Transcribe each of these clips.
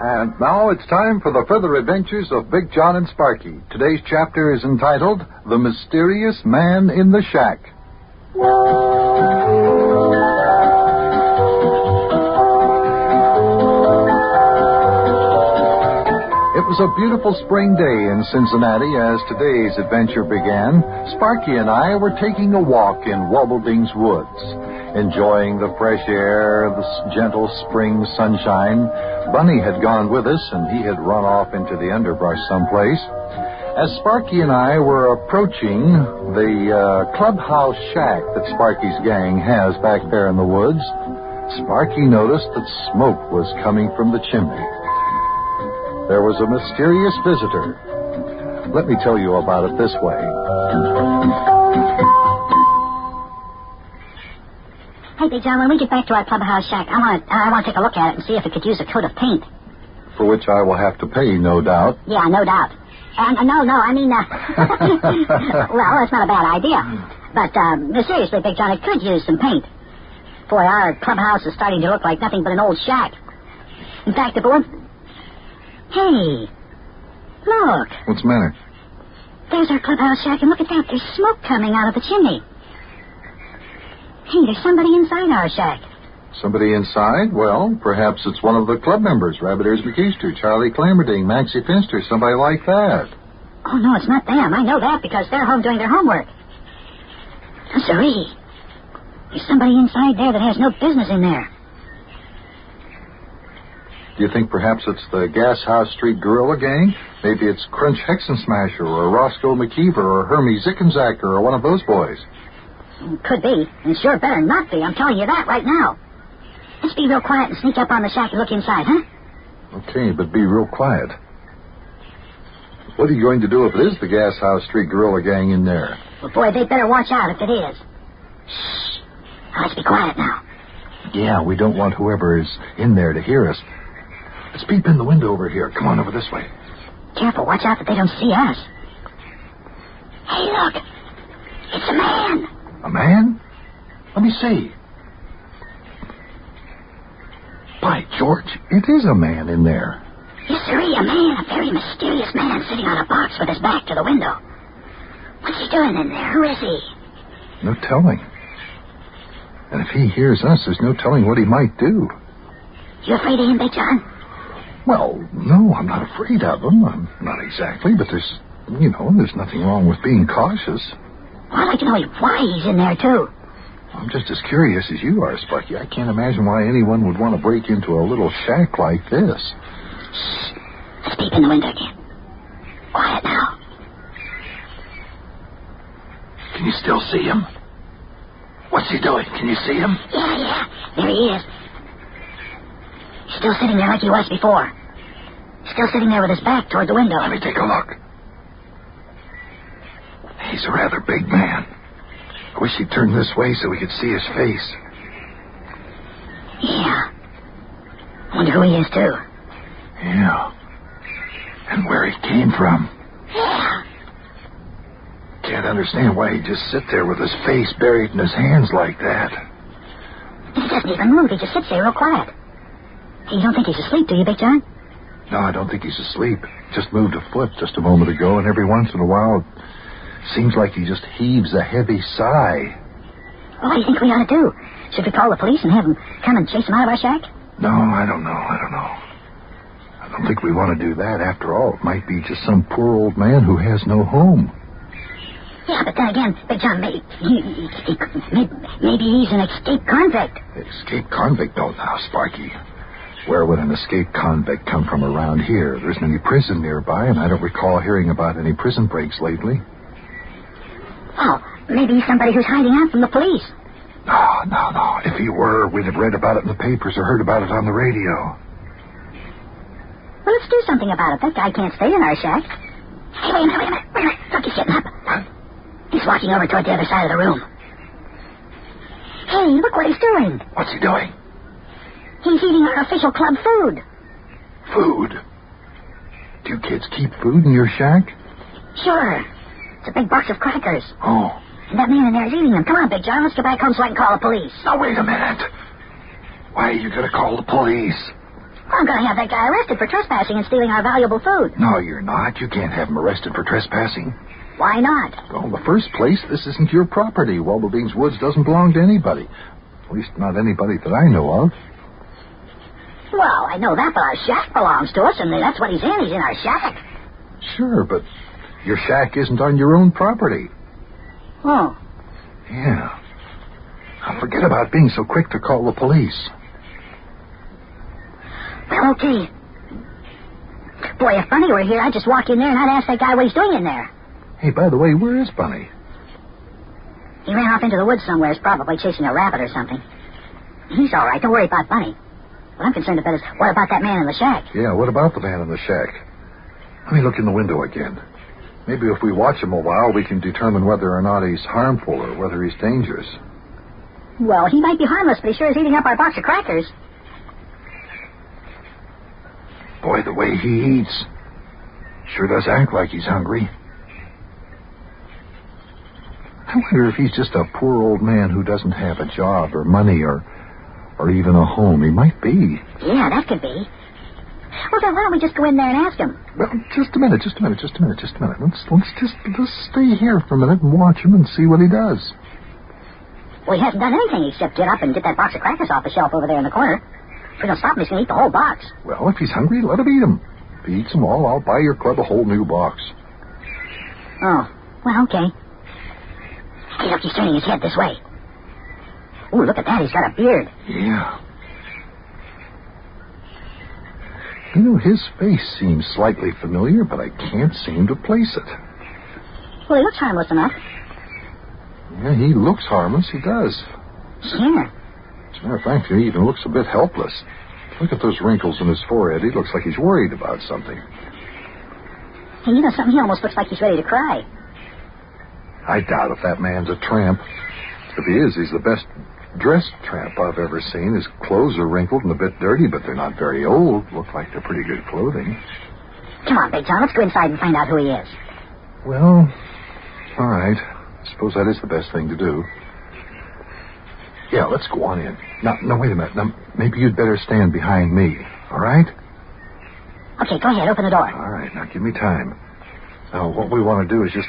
And now it's time for the further adventures of Big Jon and Sparkie. Today's chapter is entitled The Mysterious Man in the Shack. It was a beautiful spring day in Cincinnati as today's adventure began. Sparkie and I were taking a walk in Wobbleding's woods, enjoying the fresh air, the gentle spring sunshine. Bunny had gone with us, and he had run off into the underbrush someplace. As Sparkie and I were approaching the clubhouse shack that Sparkie's gang has back there in the woods, Sparkie noticed that smoke was coming from the chimney. There was a mysterious visitor. Let me tell you about it this way. Hey, Big Jon, when we get back to our clubhouse shack, I want to take a look at it and see if it could use a coat of paint. For which I will have to pay, no doubt. Yeah, no doubt. No, I mean, well, that's not a bad idea. But, seriously, Big Jon, it could use some paint. Boy, our clubhouse is starting to look like nothing but an old shack. In fact, if it weren't... Hey, look. What's the matter? There's our clubhouse shack, and look at that. There's smoke coming out of the chimney. Hey, there's somebody inside our shack. Somebody inside? Well, perhaps it's one of the club members. Rabbit Ears McKeester, Charlie Clammerding, Maxie Finster, somebody like that. Oh, no, it's not them. I know that because they're home doing their homework. Siree. There's somebody inside there that has no business in there. Do you think perhaps it's the Gas House Street Guerrilla Gang? Maybe it's Crunch Hexensmasher or Roscoe McKeever or Hermie Zickenzacker or one of those boys. Could be, and sure better not be. I'm telling you that right now. Let's be real quiet and sneak up on the shack and look inside, huh? Okay, but be real quiet. What are you going to do if it is the Gas House Street Guerrilla Gang in there? Well, boy, they'd better watch out if it is. Shh. Now, let's be quiet now. Yeah, we don't want whoever is in there to hear us. Let's peep in the window over here. Come on over this way. Careful, watch out that they don't see us. Hey, look. It's a man. A man? Let me see. By George, it is a man in there. Yes, sirree, a man, a very mysterious man sitting on a box with his back to the window. What's he doing in there? Who is he? No telling. And if he hears us, there's no telling what he might do. You afraid of him, Big Jon? Well, no, I'm not afraid of him. I'm not exactly, but there's nothing wrong with being cautious. Well, I'd like to know why he's in there, too. I'm just as curious as you are, Sparkie. I can't imagine why anyone would want to break into a little shack like this. Shh. Let's peep in the window again. Quiet now. Can you still see him? What's he doing? Can you see him? Yeah. There he is. He's still sitting there like he was before. Still sitting there with his back toward the window. Let me take a look. He's a rather big man. I wish he'd turn this way so we could see his face. Yeah. I wonder who he is, too. Yeah. And where he came from. Yeah. Can't understand why he'd just sit there with his face buried in his hands like that. He doesn't even move. He just sits there real quiet. You don't think he's asleep, do you, Big Jon? No, I don't think he's asleep. Just moved a foot just a moment ago, and every once in a while it seems like he just heaves a heavy sigh. Well, what do you think we ought to do? Should we call the police and have them come and chase him out of our shack? No, I don't know. I don't think we want to do that. After all, it might be just some poor old man who has no home. Yeah, but then again, Big Jon, maybe he's an escaped convict. Escaped convict? No, now, Sparkie. Where would an escaped convict come from around here? There isn't any prison nearby, and I don't recall hearing about any prison breaks lately. Oh, maybe he's somebody who's hiding out from the police. No. If he were, we'd have read about it in the papers or heard about it on the radio. Well, let's do something about it. That guy can't stay in our shack. Hey, wait a minute. Look, he's getting up. What? He's walking over toward the other side of the room. Hey, look what he's doing. What's he doing? He's eating our official club food. Food? Do you kids keep food in your shack? Sure. It's a big box of crackers. Oh. And that man in there is eating them. Come on, Big Jon. Let's get back home so I can call the police. Now, wait a minute. Why are you going to call the police? I'm going to have that guy arrested for trespassing and stealing our valuable food. No, you're not. You can't have him arrested for trespassing. Why not? Well, in the first place, this isn't your property. Wobbleding's Woods doesn't belong to anybody. At least not anybody that I know of. Well, I know that, but our shack belongs to us, and that's what he's in. He's in our shack. Sure, but your shack isn't on your own property. Oh. Yeah. Now, forget about being so quick to call the police. Well, okay. Boy, if Bunny were here, I'd just walk in there and I'd ask that guy what he's doing in there. Hey, by the way, where is Bunny? He ran off into the woods somewhere, probably chasing a rabbit or something. He's all right. Don't worry about Bunny. What I'm concerned about is, what about that man in the shack? Yeah, what about the man in the shack? Let me look in the window again. Maybe if we watch him a while, we can determine whether or not he's harmful or whether he's dangerous. Well, he might be harmless, but he sure is eating up our box of crackers. Boy, the way he eats sure does act like he's hungry. I wonder if he's just a poor old man who doesn't have a job or money or even a home. He might be. Yeah, that could be. Well, then why don't we just go in there and ask him? Well, just a minute. Let's stay here for a minute and watch him and see what he does. Well, he hasn't done anything except get up and get that box of crackers off the shelf over there in the corner. If we don't stop him, he's going to eat the whole box. Well, if he's hungry, let him eat them. If he eats them all, I'll buy your club a whole new box. Oh, well, okay. Hey, look, he's turning his head this way. Ooh, look at that. He's got a beard. Yeah. You know, his face seems slightly familiar, but I can't seem to place it. Well, he looks harmless enough. Yeah, he looks harmless. He does. Sure. As a matter of fact, he even looks a bit helpless. Look at those wrinkles in his forehead. He looks like he's worried about something. Hey, you know something? He almost looks like he's ready to cry. I doubt if that man's a tramp. If he is, he's the best dressed tramp I've ever seen. His clothes are wrinkled and a bit dirty, but they're not very old. Look like they're pretty good clothing. Come on, Big John. Let's go inside and find out who he is. Well, all right. I suppose that is the best thing to do. Yeah, let's go on in. Now, wait a minute. Now, maybe you'd better stand behind me, all right? Okay, go ahead. Open the door. All right, now give me time. Now, what we want to do is just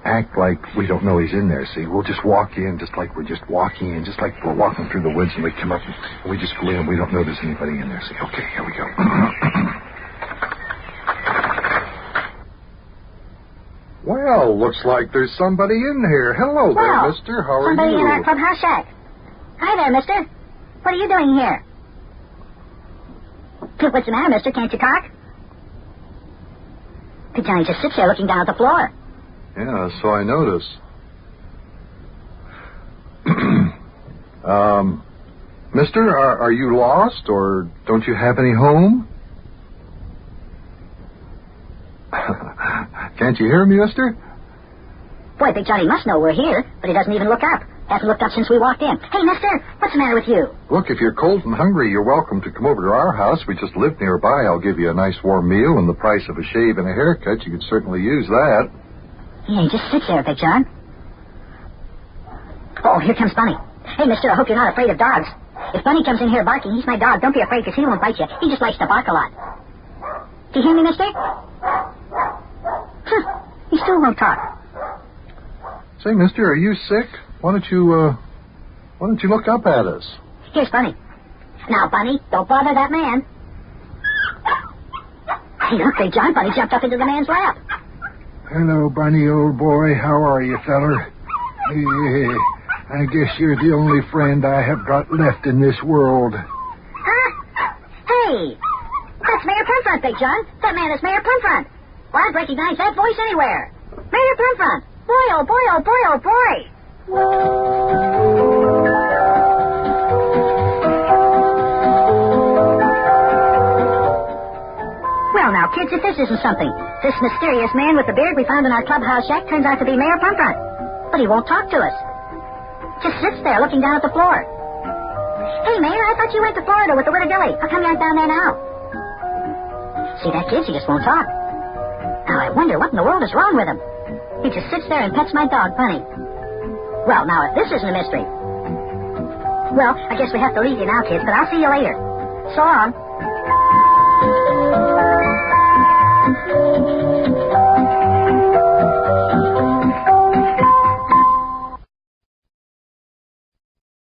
act like we don't know he's in there, see? We'll just walk in just like we're just walking in, just like we're walking through the woods and we come up and we just go in and we don't know there's anybody in there, see? Okay, here we go. Well, looks like there's somebody in here. Hello there, mister. How are you? Somebody in our clubhouse shack. Hi there, mister. What are you doing here? What's the matter, mister? Can't you talk? Big Johnny just sits there looking down at the floor. Yeah, so I notice. Mister, are you lost, or don't you have any home? Can't you hear me, mister? Boy, Big Johnny must know we're here, but he doesn't even look up. Hasn't looked up since we walked in. Hey, mister, what's the matter with you? Look, if you're cold and hungry, you're welcome to come over to our house. We just live nearby. I'll give you a nice warm meal and the price of a shave and a haircut. You could certainly use that. Yeah, he just sits there, Big John. Oh, here comes Bunny. Hey, mister, I hope you're not afraid of dogs. If Bunny comes in here barking, he's my dog. Don't be afraid, because he won't bite you. He just likes to bark a lot. Do you hear me, mister? He still won't talk. Say, mister, are you sick? Why don't you look up at us? Here's Bunny. Now, Bunny, don't bother that man. Hey, look, Big John. Bunny jumped up into the man's lap. Hello, Bunny, old boy. How are you, feller? I guess you're the only friend I have got left in this world. Huh? Hey, that's Mayor Plumfront, Big John. That man is Mayor Plumfront. Well, I'd recognize that voice anywhere. Mayor Plumfront. Boy, oh boy, oh boy, oh boy. Well, now, kids, if this isn't something, this mysterious man with the beard we found in our clubhouse shack turns out to be Mayor Plumfront. But he won't talk to us. Just sits there looking down at the floor. Hey, Mayor, I thought you went to Florida with the Widow Dilly. How come you aren't down there now? See that kid? He just won't talk. Now, I wonder what in the world is wrong with him. He just sits there and pets my dog, Bunny. Well, now, if this isn't a mystery. Well, I guess we have to leave you now, kids, but I'll see you later. So long.